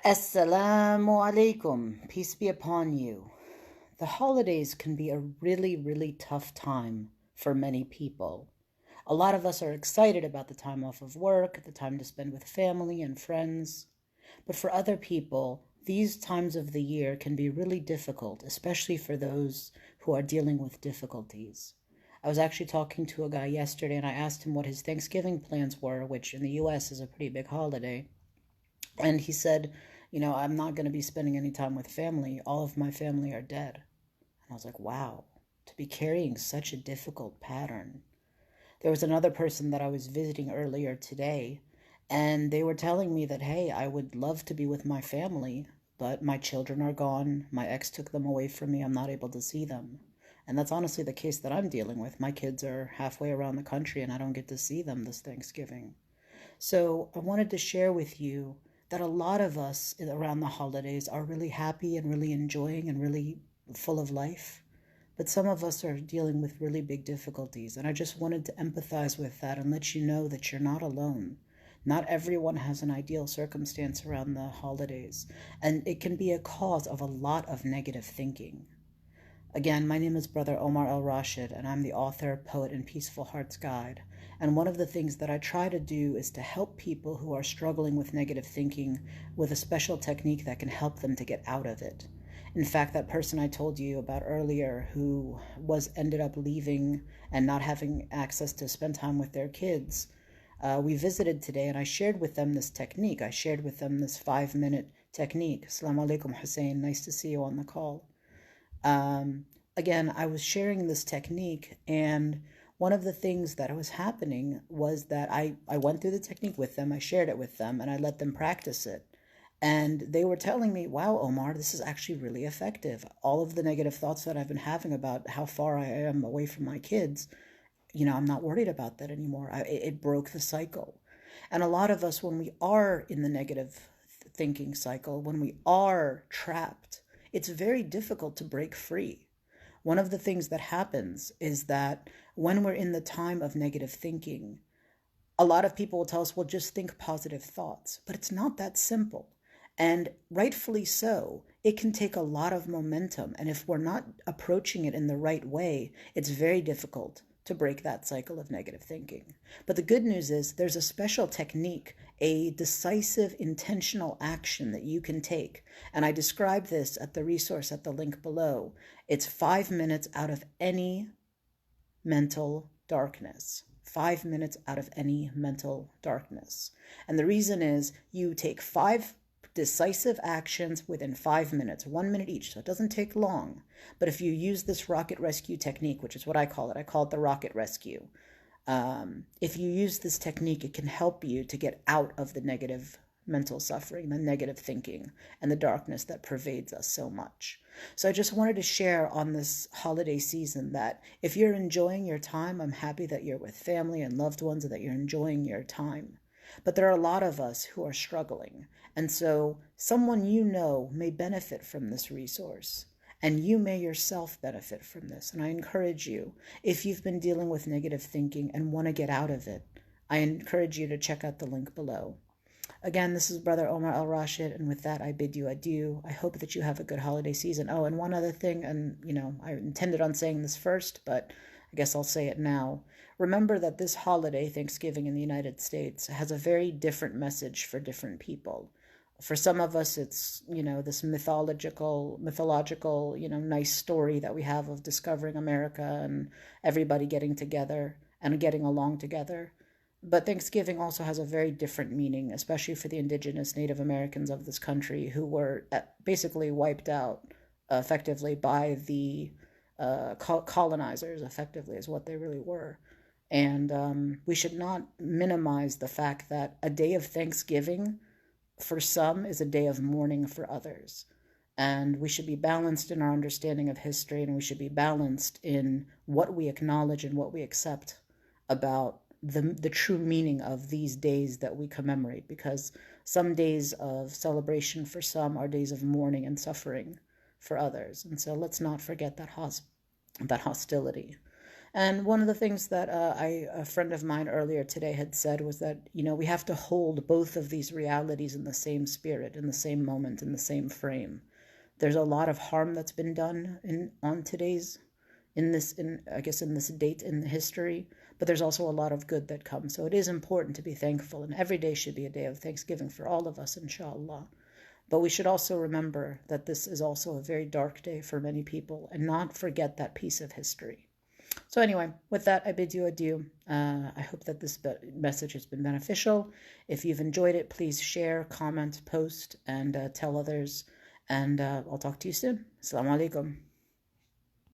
Assalamu alaikum. Peace be upon you. The holidays can be a really, really tough time for many people. A lot of us are excited about the time off of work, the time to spend with family and friends. But for other people, these times of the year can be really difficult, especially for those who are dealing with difficulties. I was actually talking to a guy yesterday and I asked him what his Thanksgiving plans were, which in the US is a pretty big holiday. And he said, I'm not going to be spending any time with family. All of my family are dead. And I was like, wow, to be carrying such a difficult pattern. There was another person that I was visiting earlier today, and they were telling me that, hey, I would love to be with my family, but my children are gone. My ex took them away from me. I'm not able to see them. And that's honestly the case that I'm dealing with. My kids are halfway around the country, and I don't get to see them this Thanksgiving. So I wanted to share with you that a lot of us around the holidays are really happy and really enjoying and really full of life. But some of us are dealing with really big difficulties. And I just wanted to empathize with that and let you know that you're not alone. Not everyone has an ideal circumstance around the holidays, and it can be a cause of a lot of negative thinking. Again, my name is Brother Omar El Rashid, and I'm the author, poet, and Peaceful Heart's Guide. And one of the things that I try to do is to help people who are struggling with negative thinking with a special technique that can help them to get out of it. In fact, that person I told you about earlier who was ended up leaving and not having access to spend time with their kids, we visited today and I shared with them this technique. I shared with them this 5-minute technique. Assalamu alaikum, Hussein. Nice to see you on the call. Again, I was sharing this technique, and one of the things that was happening was that I went through the technique with them, I shared it with them, and I let them practice it. And they were telling me, wow, Omar, this is actually really effective. All of the negative thoughts that I've been having about how far I am away from my kids, I'm not worried about that anymore. It broke the cycle. And a lot of us, when we are in the negative thinking cycle, when we are trapped, it's very difficult to break free. One of the things that happens is that when we're in the time of negative thinking, a lot of people will tell us, well, just think positive thoughts. But it's not that simple. And rightfully so, it can take a lot of momentum. And if we're not approaching it in the right way, it's very difficult to break that cycle of negative thinking. But the good news is there's a special technique, a decisive, intentional action that you can take. And I describe this at the resource at the link below. It's 5 minutes out of any mental darkness. 5 minutes out of any mental darkness. And the reason is you take 5 decisive actions within 5 minutes, 1 minute each, so it doesn't take long. But if you use this rocket rescue technique, which is what I call it the rocket rescue. If you use this technique, it can help you to get out of the negative mental suffering, the negative thinking, and the darkness that pervades us so much. So I just wanted to share on this holiday season that if you're enjoying your time, I'm happy that you're with family and loved ones and that you're enjoying your time. But there are a lot of us who are struggling. And so someone may benefit from this resource. And you may yourself benefit from this. And I encourage you, if you've been dealing with negative thinking and want to get out of it, I encourage you to check out the link below. Again, this is Brother Omar El Rashid, and with that, I bid you adieu. I hope that you have a good holiday season. Oh, and one other thing, and I intended on saying this first, but I guess I'll say it now. Remember that this holiday, Thanksgiving in the United States, has a very different message for different people. For some of us, it's, this mythological, nice story that we have of discovering America and everybody getting together and getting along together. But Thanksgiving also has a very different meaning, especially for the indigenous Native Americans of this country who were basically wiped out effectively by the colonizers, effectively, is what they really were. And we should not minimize the fact that a day of Thanksgiving for some is a day of mourning for others. And we should be balanced in our understanding of history, and we should be balanced in what we acknowledge and what we accept about the true meaning of these days that we commemorate, because some days of celebration for some are days of mourning and suffering for others. And so let's not forget that hostility. And one of the things that a friend of mine earlier today had said was that, we have to hold both of these realities in the same spirit, in the same moment, in the same frame. There's a lot of harm that's been done on today's, in this date in the history, but there's also a lot of good that comes. So it is important to be thankful, and every day should be a day of thanksgiving for all of us, inshallah. But we should also remember that this is also a very dark day for many people, and not forget that piece of history. So anyway, with that, I bid you adieu. I hope that this message has been beneficial. If you've enjoyed it, please share, comment, post, and tell others. And I'll talk to you soon. Assalamu alaikum.